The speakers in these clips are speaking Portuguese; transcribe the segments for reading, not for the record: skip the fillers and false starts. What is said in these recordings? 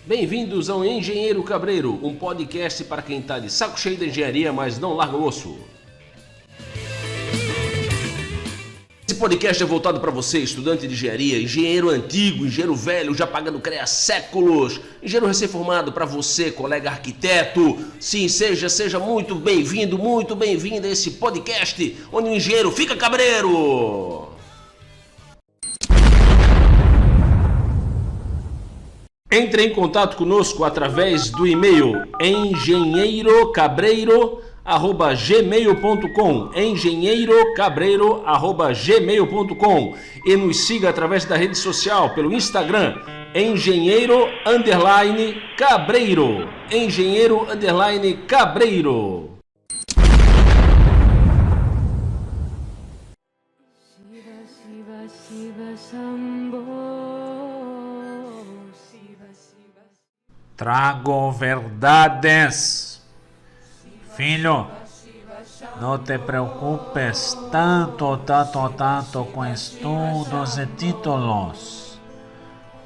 Bem-vindos ao Engenheiro Cabreiro, um podcast para quem está de saco cheio da engenharia, mas não larga o osso. Esse podcast é voltado para você, estudante de engenharia, engenheiro antigo, engenheiro velho, já pagando CREA há séculos, engenheiro recém-formado, para você, colega arquiteto. Sim, seja muito bem-vindo, muito bem-vinda a esse podcast, onde o engenheiro fica cabreiro. Entre em contato conosco através do e-mail engenheirocabreiro@gmail.com, engenheirocabreiro@gmail.com, e nos siga através da rede social pelo Instagram engenheiro_cabreiro, engenheiro_cabreiro. Trago verdades. Filho, não te preocupes tanto com estudos e títulos,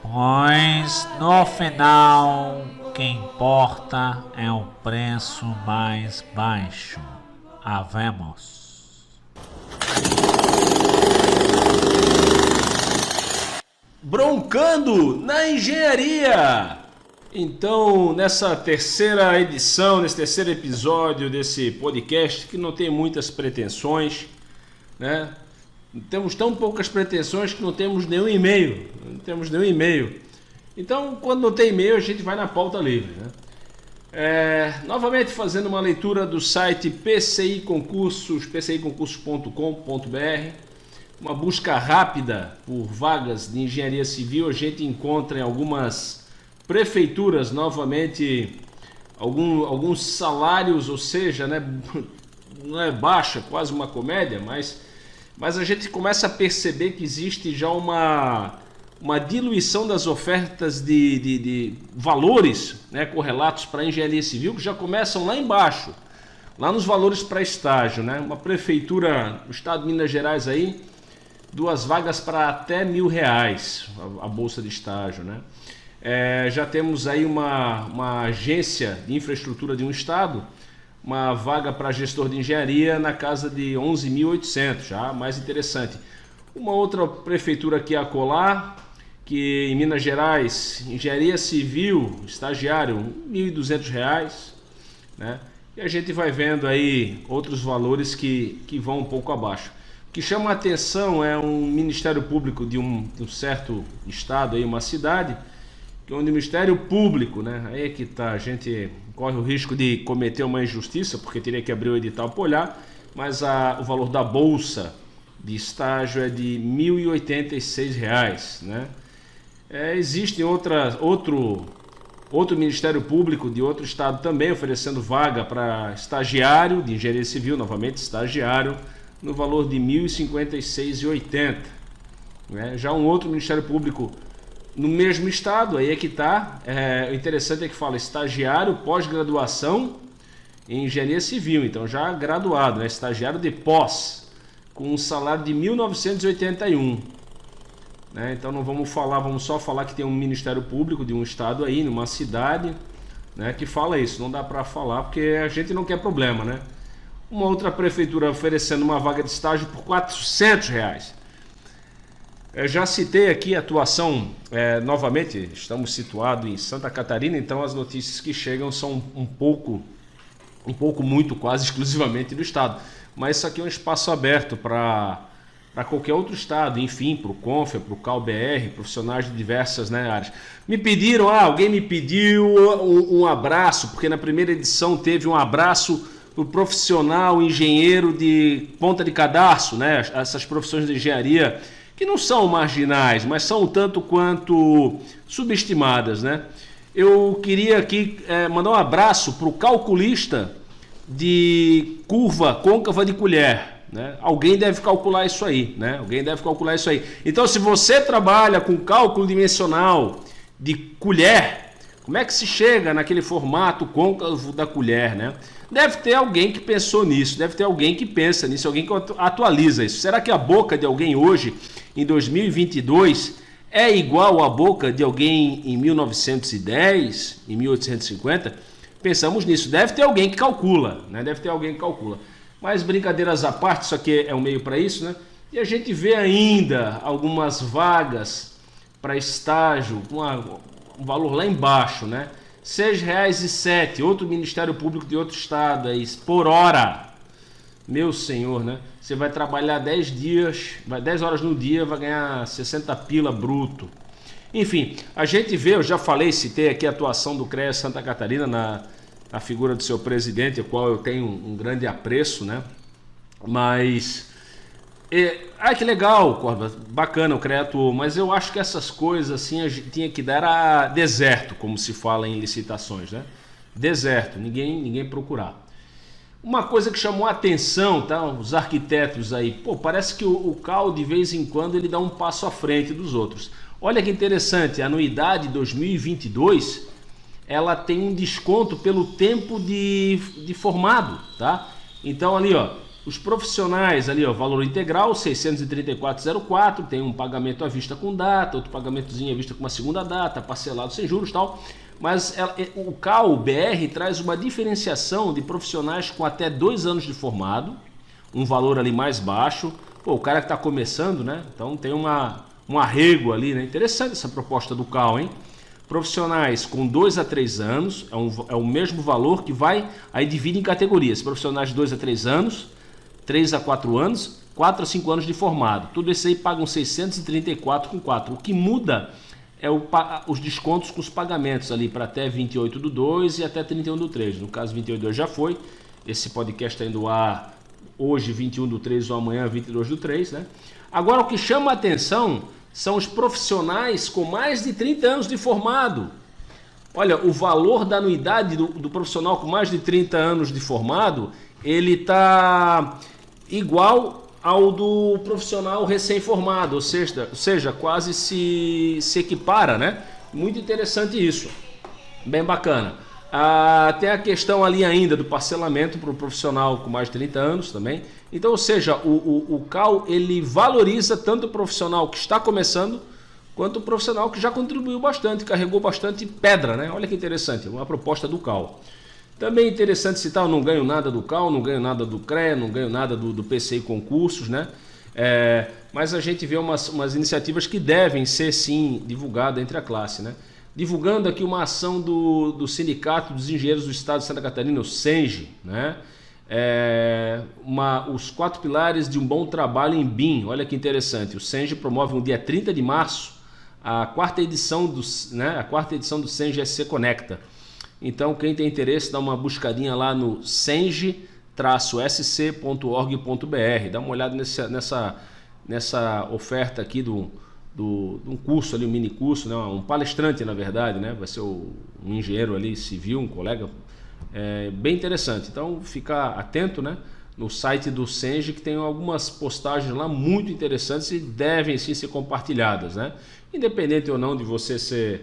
pois no final o que importa é o preço mais baixo. Havemos. Broncando na engenharia! Então, nessa terceira edição, nesse terceiro episódio desse podcast, que não tem muitas pretensões, né? Temos tão poucas pretensões que não temos nenhum e-mail. Então, quando não tem e-mail, a gente vai na pauta livre, né? Novamente fazendo uma leitura do site PCI Concursos, pciconcursos.com.br. Uma busca rápida por vagas de engenharia civil, a gente encontra em algumas prefeituras novamente alguns salários, ou seja, né, não é baixa, quase uma comédia, mas a gente começa a perceber que existe já uma diluição das ofertas de valores, né, correlatos para engenharia civil, que já começam lá embaixo, lá nos valores para estágio, né? Uma prefeitura do estado de Minas Gerais aí, 2 vagas para até R$1.000 a bolsa de estágio, né? Já temos aí uma agência de infraestrutura de um estado, uma vaga para gestor de engenharia na casa de 11.800, já mais interessante. Uma outra prefeitura aqui a colar, que em Minas Gerais, engenharia civil, estagiário, R$1.200, né? E a gente vai vendo aí outros valores que vão um pouco abaixo. O que chama a atenção é um Ministério Público de um certo estado, aí, uma cidade, onde o Ministério Público, né, aí é que tá, a gente corre o risco de cometer uma injustiça, porque teria que abrir o edital para olhar, mas o valor da bolsa de estágio é de R$1.086, né? Existe outro Ministério Público de outro estado também oferecendo vaga para estagiário de engenharia civil, novamente estagiário, no valor de R$1.056,80, né? Já um outro Ministério Público no mesmo estado, aí é que está, o interessante é que fala estagiário pós-graduação em engenharia civil, então já graduado, né? Estagiário de pós, com um salário de R$1.981, né? Então não vamos falar, vamos só falar que tem um Ministério Público de um estado aí, numa cidade, né, que fala isso, não dá para falar porque a gente não quer problema, né? Uma outra prefeitura oferecendo uma vaga de estágio por R$400. Eu já citei aqui a atuação, novamente, estamos situados em Santa Catarina, então as notícias que chegam são um pouco muito, quase exclusivamente do estado. Mas isso aqui é um espaço aberto para qualquer outro estado, enfim, para o CONFER, para o CalBR, profissionais de diversas, né, áreas. Alguém me pediu um abraço, porque na primeira edição teve um abraço para o profissional engenheiro de ponta de cadarço, né, essas profissões de engenharia que não são marginais, mas são um tanto quanto subestimadas, né? Eu queria aqui mandar um abraço para o calculista de curva côncava de colher, né? Alguém deve calcular isso aí, né? Então, se você trabalha com cálculo dimensional de colher, como é que se chega naquele formato côncavo da colher, né? Deve ter alguém que pensou nisso, deve ter alguém que pensa nisso, alguém que atualiza isso. Será que a boca de alguém hoje, em 2022, é igual à boca de alguém em 1910, em 1850? Pensamos nisso. Deve ter alguém que calcula, né? Deve ter alguém que calcula. Mas brincadeiras à parte, isso aqui é um meio para isso, né? E a gente vê ainda algumas vagas para estágio com um valor lá embaixo, né? R$ 6,07, outro Ministério Público de outro estado, aí, por hora. Meu senhor, né? Você vai trabalhar 10 dias, 10 horas no dia, vai ganhar 60 pila bruto. Enfim, a gente vê, eu já falei, citei aqui a atuação do CREA Santa Catarina na figura do seu presidente, o qual eu tenho um grande apreço, né? Mas... que legal, Corva, bacana o CREA atuou, mas eu acho que essas coisas assim a gente tinha que dar a deserto, como se fala em licitações, né? Deserto, ninguém procurar. Uma coisa que chamou a atenção, tá? Os arquitetos aí, parece que o CAL de vez em quando ele dá um passo à frente dos outros. Olha que interessante, a anuidade 2022, ela tem um desconto pelo tempo de formado, tá? Então ali, ó, os profissionais ali, ó, valor integral, 634,04, tem um pagamento à vista com data, outro pagamentozinho à vista com uma segunda data, parcelado sem juros e tal. Mas o CAL, o BR, traz uma diferenciação de profissionais com até 2 anos de formado, um valor ali mais baixo. O cara que está começando, né? Então tem um arrego ali, né? Interessante essa proposta do CAL, hein? Profissionais com 2 a 3 anos, é o mesmo valor que vai, aí divide em categorias. Profissionais de 2 a 3 anos, 3 a 4 anos, 4 a 5 anos de formado. Tudo isso aí pagam 634,4. O que muda é os descontos com os pagamentos ali para até 28/2 e até 31/3. No caso, 28/2 já foi. Esse podcast está indo ar hoje, 21/3, ou amanhã, 22/3, né? Agora, o que chama a atenção são os profissionais com mais de 30 anos de formado. Olha, o valor da anuidade do profissional com mais de 30 anos de formado, ele está igual ao do profissional recém-formado, ou seja, quase se equipara, né? Muito interessante isso, bem bacana. Tem a questão ali ainda do parcelamento para o profissional com mais de 30 anos também. Então, ou seja, o CAL ele valoriza tanto o profissional que está começando, quanto o profissional que já contribuiu bastante, carregou bastante pedra, né? Olha que interessante, uma proposta do CAL. Também interessante citar, eu não ganho nada do CAL, não ganho nada do CREA, não ganho nada do PCI Concursos, né? Mas a gente vê umas iniciativas que devem ser, sim, divulgadas entre a classe, né? Divulgando aqui uma ação do Sindicato dos Engenheiros do Estado de Santa Catarina, o SENGE, né? Os 4 pilares de um bom trabalho em BIM. Olha que interessante, o SENGE promove no dia 30 de março a quarta edição do SENGE SC Conecta. Então, quem tem interesse, dá uma buscadinha lá no senge-sc.org.br. Dá uma olhada nessa oferta aqui de um curso ali, um mini curso, né? Um palestrante, na verdade, né? Vai ser um engenheiro ali civil, um colega. Bem interessante. Então, fica atento, né? No site do Senge, que tem algumas postagens lá muito interessantes e devem sim ser compartilhadas, né? Independente ou não de você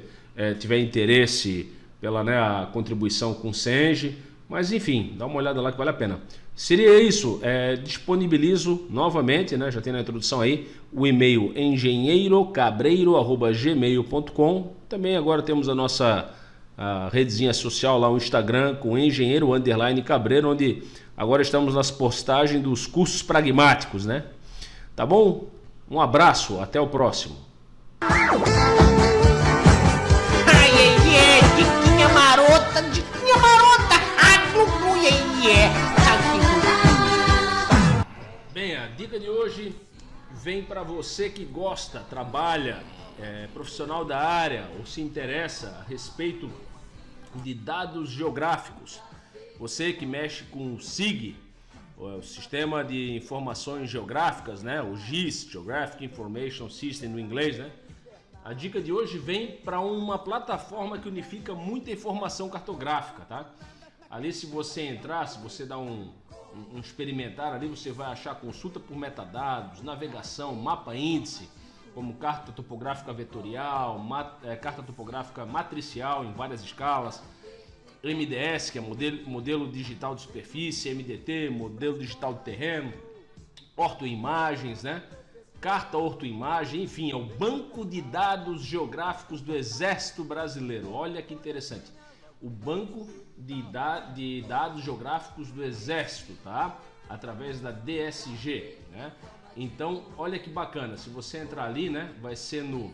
tiver interesse pela, né, a contribuição com o Senge, mas enfim, dá uma olhada lá que vale a pena. Seria isso, disponibilizo novamente, né, já tem na introdução aí, o e-mail engenheirocabreiro@gmail.com. Também agora temos a nossa redezinha social lá, o Instagram, com engenheiro_cabreiro, onde agora estamos nas postagens dos cursos pragmáticos, né? Tá bom? Um abraço, até o próximo. Diquinha marota, Bem, a dica de hoje vem para você que gosta, trabalha, profissional da área ou se interessa a respeito de dados geográficos. Você que mexe com o SIG, o Sistema de Informações Geográficas, né? O GIS, Geographic Information System no inglês, né? A dica de hoje vem para uma plataforma que unifica muita informação cartográfica, tá? Ali, se você entrar, se você dar um experimentar ali, você vai achar consulta por metadados, navegação, mapa índice, como carta topográfica vetorial, carta topográfica matricial em várias escalas, MDS, que é modelo digital de superfície, MDT, modelo digital de terreno, ortoimagens, né? carta ortoimagem, enfim, é o Banco de Dados Geográficos do Exército Brasileiro. Olha que interessante. O Banco de Dados Geográficos do Exército, tá? Através da DSG, né? Então, olha que bacana. Se você entrar ali, né, vai ser no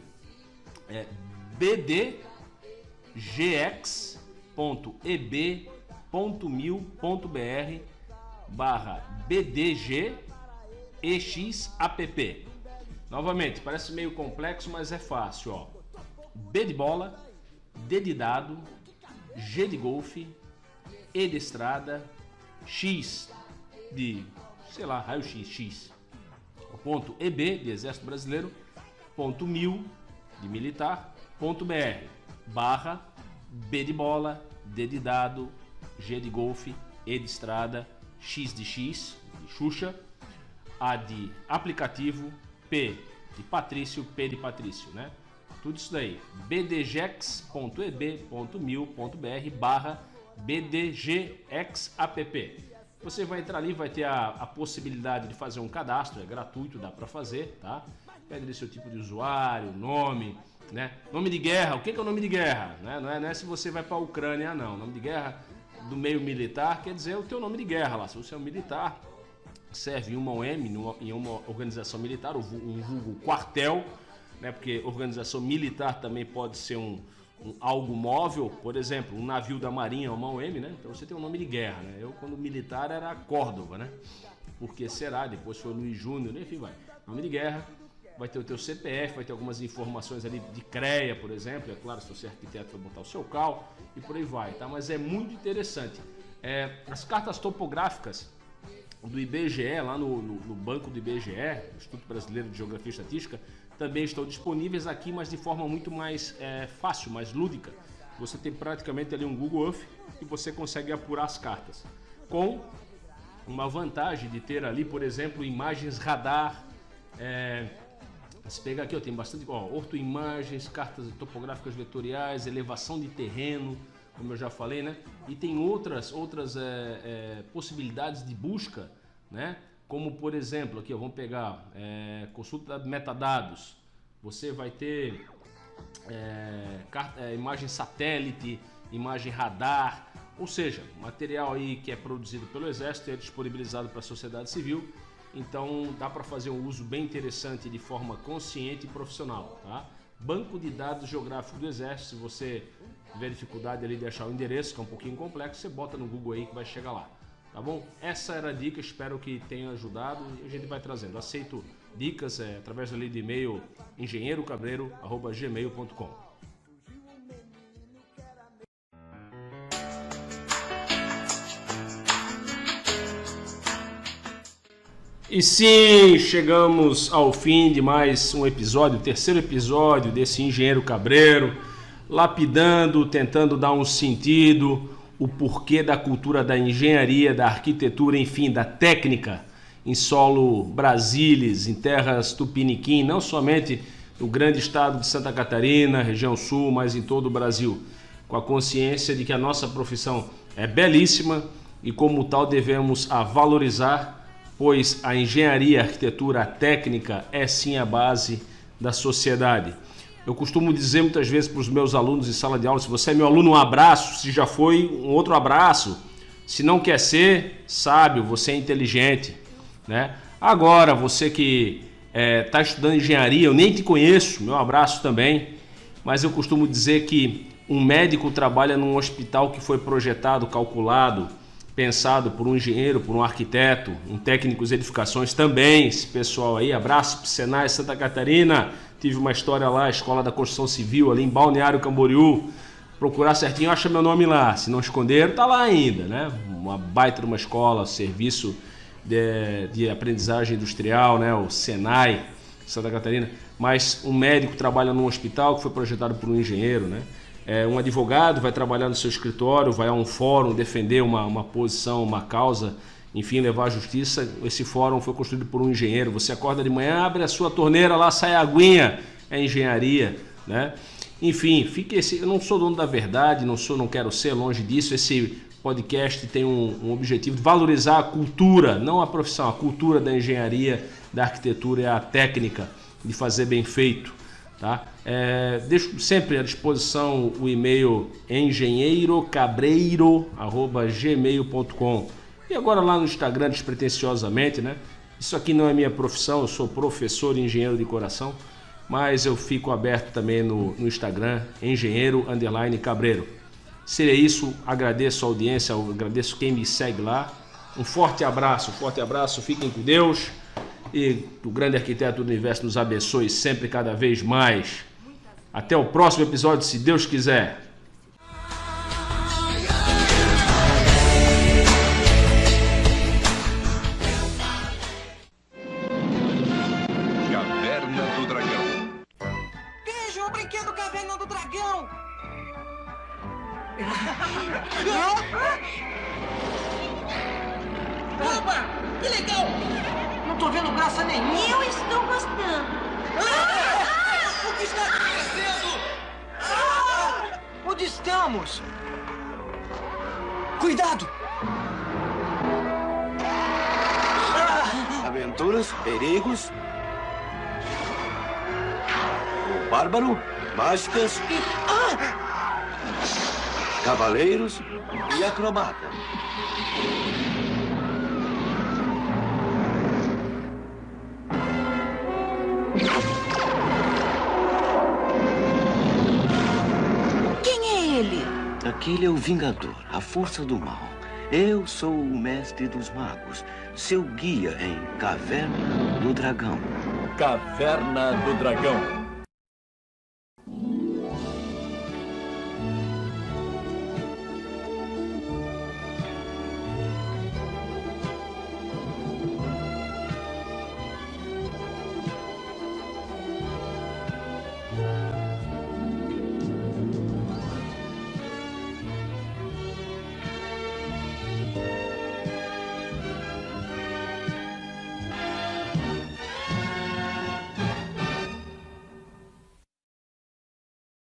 bdgx.eb.mil.br/bdgexapp. Novamente, parece meio complexo, mas é fácil, ó. B de bola, D de dado, G de golfe, E de estrada, X de, sei lá, raio-x, X. Ponto EB, de Exército Brasileiro, ponto mil, de militar, ponto BR, barra, B de bola, D de dado, G de golfe, E de estrada, X de Xuxa, A de aplicativo, P de Patrício, P de Patrício, né? Tudo isso daí, bdgex.eb.mil.br barra bdgexapp. Você vai entrar ali, vai ter a possibilidade de fazer um cadastro, é gratuito, dá para fazer, tá? Pede ali seu tipo de usuário, nome, né? Nome de guerra, o que é o nome de guerra? Né? Não é se você vai para a Ucrânia, não. Nome de guerra do meio militar quer dizer o teu nome de guerra lá. Se você é um militar, serve em uma OM, em uma organização militar, um vulgo quartel, né? Porque organização militar também pode ser algo móvel, por exemplo, um navio da Marinha é uma OM, né? Então você tem um nome de guerra, né? Eu, quando militar, era Córdoba, né? Porque será, depois foi Luiz Júnior, enfim, vai. Nome de guerra, vai ter o teu CPF, vai ter algumas informações ali de CREA, por exemplo, é claro, se você é arquiteto, vai botar o seu CAL e por aí vai, tá? Mas é muito interessante. As cartas topográficas do IBGE, lá no banco do IBGE, Instituto Brasileiro de Geografia e Estatística, também estão disponíveis aqui, mas de forma muito mais fácil, mais lúdica. Você tem praticamente ali um Google Earth e você consegue apurar as cartas. Com uma vantagem de ter ali, por exemplo, imagens radar. Você pega aqui, ó, tem bastante, ortoimagens, cartas topográficas vetoriais, elevação de terreno, como eu já falei, né? E tem outras possibilidades de busca, né? Como, por exemplo, aqui, ó, vamos pegar consulta de metadados. Você vai ter imagem satélite, imagem radar, ou seja, material aí que é produzido pelo Exército e é disponibilizado para a sociedade civil. Então dá para fazer um uso bem interessante de forma consciente e profissional, tá? Banco de Dados Geográfico do Exército. Se você tiver dificuldade ali de achar o endereço, que é um pouquinho complexo, você bota no Google aí que vai chegar lá. Tá bom? Essa era a dica, espero que tenha ajudado e a gente vai trazendo. Aceito dicas através ali de e-mail engenheirocabreiro@gmail.com. E sim, chegamos ao fim de mais um episódio, o terceiro episódio desse Engenheiro Cabreiro, lapidando, tentando dar um sentido, o porquê da cultura da engenharia, da arquitetura, enfim, da técnica em solo Brasílis, em terras Tupiniquim, não somente no grande estado de Santa Catarina, região sul, mas em todo o Brasil, com a consciência de que a nossa profissão é belíssima e como tal devemos a valorizar, pois a engenharia, a arquitetura, a técnica é sim a base da sociedade. Eu costumo dizer muitas vezes para os meus alunos em sala de aula, se você é meu aluno, um abraço, se já foi, um outro abraço. Se não quer ser sábio, você é inteligente, né? Agora, você que está estudando engenharia, eu nem te conheço, meu abraço também, mas eu costumo dizer que um médico trabalha num hospital que foi projetado, calculado, pensado por um engenheiro, por um arquiteto, um técnico de edificações também, esse pessoal aí, abraço para o Senai Santa Catarina, tive uma história lá, Escola da Construção Civil, ali em Balneário Camboriú, procurar certinho, acha meu nome lá, se não esconderam, tá lá ainda, né? Uma baita de uma escola, serviço de aprendizagem industrial, né? O Senai Santa Catarina, mas um médico trabalha num hospital que foi projetado por um engenheiro, né? Um advogado vai trabalhar no seu escritório, vai a um fórum defender uma posição, uma causa, enfim, levar à justiça. Esse fórum foi construído por um engenheiro. Você acorda de manhã, abre a sua torneira, lá sai a aguinha, é engenharia, né? Enfim, eu não sou dono da verdade, não quero ser, longe disso. Esse podcast tem um objetivo de valorizar a cultura, não a profissão, a cultura da engenharia, da arquitetura é a técnica de fazer bem feito, tá? Deixo sempre à disposição o e-mail engenheirocabreiro@gmail.com. E agora lá no Instagram, despretensiosamente, né? Isso aqui não é minha profissão, eu sou professor e engenheiro de coração, mas eu fico aberto também no Instagram, engenheiro_cabreiro. Seria isso, agradeço a audiência, agradeço quem me segue lá. Um forte abraço, fiquem com Deus e o grande arquiteto do universo nos abençoe sempre cada vez mais. Até o próximo episódio, se Deus quiser. Caverna do Dragão. Veja o brinquedo Caverna do Dragão! Opa! Que legal! Não tô vendo graça nenhuma! Eu estou gostando. O que está acontecendo? Onde estamos? Cuidado! Aventuras, perigos, o bárbaro, mágicas, cavaleiros e acrobata. Quem é ele? Aquele é o Vingador, a força do mal. Eu sou o mestre dos magos, seu guia em Caverna do Dragão. Caverna do Dragão.